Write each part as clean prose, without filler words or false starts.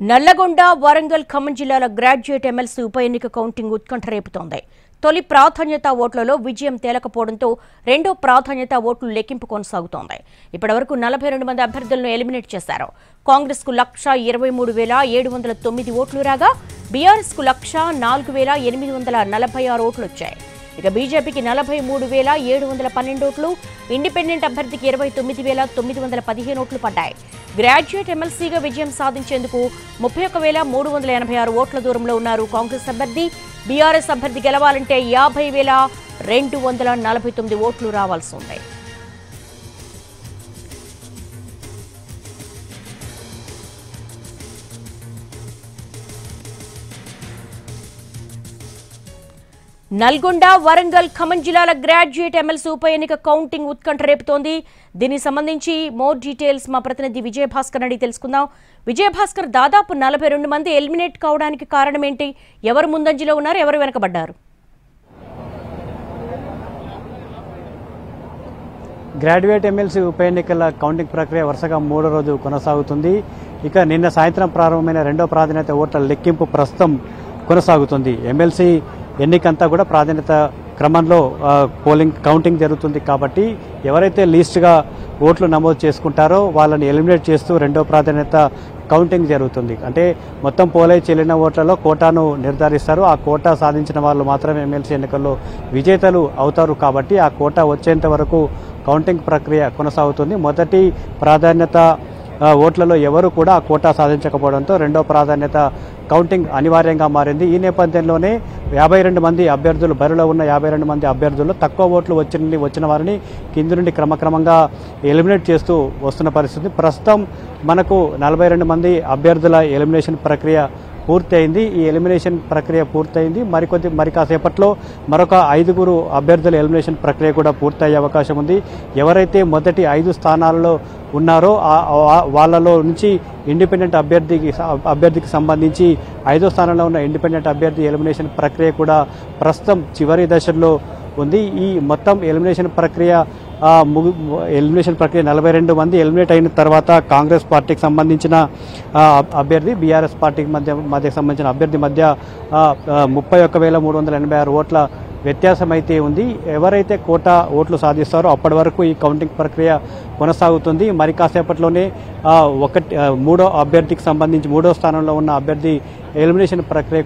నల్లగొండ వరంగల్ ఖమ్మం జిల్లాల graduate MLC ఉప ఎన్నిక కౌంటింగ్ ఉత్కంఠ రేపుతోంది. తొలి ప్రాధాన్యత ఓట్లలో విజయం తేలకపోవడంతో రెండో ప్రాధాన్యత ఓట్లు లెక్కింపు కొనసాగుతోంది. ఇప్పటివరకు 42 మంది అభ్యర్థులను ఎలిమినేట్ చేశారు. కాంగ్రెస్ కు 1,23,709 ఓట్లు రాగా బీఆర్ఎస్ కు 1,04,846 ఓట్లు వచ్చాయి. ఇక బీజేపీకి 43,712 ఓట్లు, ఇండిపెండెంట్ అభ్యర్థికి 29,915 ఓట్లు పడ్డాయి. గ్రాడ్యుయేట్ ఎమ్మెల్సీగా విజయం సాధించేందుకు 31,386 ఓట్ల దూరంలో ఉన్నారు కాంగ్రెస్ అభ్యర్థి. బీఆర్ఎస్ అభ్యర్థి గెలవాలంటే 50,249 ఓట్లు రావాల్సి ఉంది. నల్గొండ వరంగల్ ఖమ్మం జిల్లాల గ్రాడ్యుయేట్ ఎమ్మెల్సీ ఉప ఎన్నిక కౌంటింగ్ ఉత్కంఠ రేపుతోంది. దీనికి సంబంధించి మోర్ డీటెయిల్స్ మా ప్రతినిధి విజయభాస్కర్ అడిగి తెలుసుకుందాం. విజయభాస్కర్, దాదాపు 42 మంది ఎలిమినేట్ కావడానికి కారణం ఏంటి? ఎవరు ముందంజలో ఉన్నారు, ఎవరు వెనకబడ్డారు? గ్రాడ్యుయేట్ ఎమ్మెల్సీ ఉప ఎన్నికల కౌంటింగ్ ప్రక్రియ వరుసగా 3వ రోజు కొనసాగుతుంది. ఇక నిన్న సాయంత్రం ప్రారంభమైన రెండో ప్రాధాన్యత ఓట్ల లెక్కింపు ప్రస్తుతం కొనసాగుతుంది. ఎమ్మెల్సీ ఎన్నికంతా కూడా ప్రాధాన్యత క్రమంలో కౌంటింగ్ జరుగుతుంది కాబట్టి ఎవరైతే లీస్ట్గా ఓట్లు నమోదు చేసుకుంటారో వాళ్ళని ఎలిమినేట్ చేస్తూ రెండో ప్రాధాన్యత కౌంటింగ్ జరుగుతుంది. అంటే మొత్తం పోలై చెల్లిన ఓట్లలో కోటాను నిర్ధారిస్తారు. ఆ కోటా సాధించిన వాళ్ళు మాత్రమే ఎమ్మెల్సీ ఎన్నికల్లో విజేతలు అవుతారు. కాబట్టి ఆ కోటా వచ్చేంత వరకు కౌంటింగ్ ప్రక్రియ కొనసాగుతుంది. మొదటి ప్రాధాన్యత ఓట్లలో ఎవరు కూడా ఆ కోటా సాధించకపోవడంతో రెండో ప్రాధాన్యత కౌంటింగ్ అనివార్యంగా మారింది. ఈ నేపథ్యంలోనే 52 మంది అభ్యర్థులు, బరిలో ఉన్న 52 మంది అభ్యర్థులు తక్కువ ఓట్లు వచ్చిన వారిని కింది నుండి క్రమక్రమంగా ఎలిమినేట్ చేస్తూ వస్తున్న పరిస్థితి. ప్రస్తుతం మనకు 42 మంది అభ్యర్థుల ఎలిమినేషన్ ప్రక్రియ పూర్తయింది. ఈ ఎలిమినేషన్ ప్రక్రియ పూర్తయింది. మరి కాసేపట్లో మరొక 5 అభ్యర్థుల ఎలిమినేషన్ ప్రక్రియ కూడా పూర్తయ్యే అవకాశం ఉంది. ఎవరైతే మొదటి 5 స్థానాలలో ఉన్నారో వాళ్ళలో నుంచి ఇండిపెండెంట్ అభ్యర్థికి సంబంధించి 5వ స్థానంలో ఉన్న ఇండిపెండెంట్ అభ్యర్థి ఎలిమినేషన్ ప్రక్రియ కూడా ప్రస్తుతం చివరి దశలో ఉంది. ఈ మొత్తం ఎలిమినేషన్ ప్రక్రియ 42 మంది ఎలిమినేట్ అయిన తర్వాత కాంగ్రెస్ పార్టీకి సంబంధించిన అభ్యర్థి, బీఆర్ఎస్ పార్టీకి మధ్య సంబంధించిన అభ్యర్థి మధ్య 31,386 ఓట్ల వ్యత్యాసం అయితే ఉంది. ఎవరైతే కోటా ఓట్లు సాధిస్తారో అప్పటి వరకు ఈ కౌంటింగ్ ప్రక్రియ కొనసాగుతుంది. మరి కాసేపట్లోనే మూడో అభ్యర్థికి సంబంధించి 3వ స్థానంలో ఉన్న అభ్యర్థి ఎలిమినేషన్ ప్రక్రియ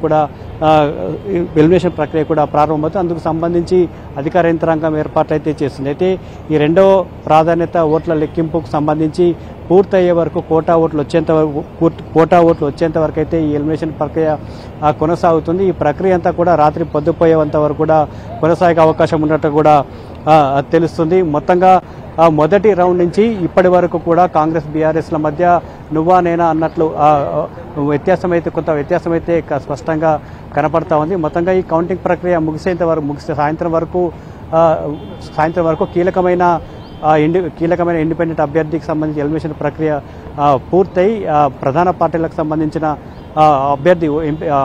కూడా ప్రారంభమవుతుంది. అందుకు సంబంధించి అధికార యంత్రాంగం ఏర్పాట్లయితే చేస్తుంది. అయితే ఈ రెండో ప్రాధాన్యత ఓట్ల లెక్కింపుకు సంబంధించి పూర్తయ్యే వరకు కోటా ఓట్లు వచ్చేంత వరకు అయితే ఈ ఎలిమినేషన్ ప్రక్రియ కొనసాగుతుంది. ఈ ప్రక్రియ అంతా కూడా రాత్రి పొద్దుపోయేంత వరకు కూడా కొనసాగే అవకాశం ఉన్నట్టు కూడా తెలుస్తుంది. మొత్తంగా మొదటి రౌండ్ నుంచి ఇప్పటి వరకు కూడా కాంగ్రెస్ బీఆర్ఎస్ల మధ్య నువ్వా నేనా అన్నట్లు కొంత వ్యత్యాసం అయితే స్పష్టంగా కనపడతా ఉంది. మొత్తంగా ఈ కౌంటింగ్ ప్రక్రియ ముగిస్తే సాయంత్రం వరకు కీలకమైన ఇండిపెండెంట్ అభ్యర్థికి సంబంధించి ఎలిమినేషన్ ప్రక్రియ పూర్తయి ప్రధాన పార్టీలకు సంబంధించిన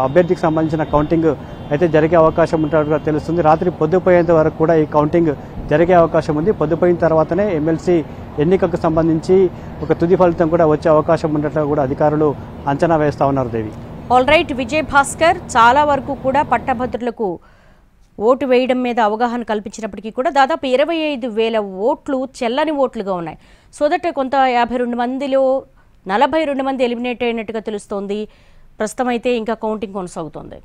అభ్యర్థికి సంబంధించిన కౌంటింగ్ అయితే జరిగే అవకాశం ఉన్నట్టుగా తెలుస్తుంది. రాత్రి పొద్దుపోయేంత వరకు కూడా ఈ కౌంటింగ్ జరిగే అవకాశం ఉంది. పొద్దుపోయిన తర్వాతనే ఎమ్మెల్సీ ఎన్నికకు సంబంధించి ఒక తుది ఫలితం కూడా వచ్చే అవకాశం ఉన్నట్లు కూడా అధికారులు అంచనా వేస్తా ఉన్నారు. దేవి, ఆల్ రైట్ విజయ్ భాస్కర్, చాలా వరకు కూడా పట్టభద్రులకు ఓటు వేయడం మీద అవగాహన కల్పించినప్పటికీ కూడా దాదాపు 25,000 ఓట్లు చెల్లని ఓట్లుగా ఉన్నాయి. సో దట్ కొంత 52 మందిలో 42 మంది ఎలిమినేట్ అయినట్టుగా తెలుస్తోంది. ప్రస్తుతం అయితే ఇంకా కౌంటింగ్ కొనసాగుతోంది.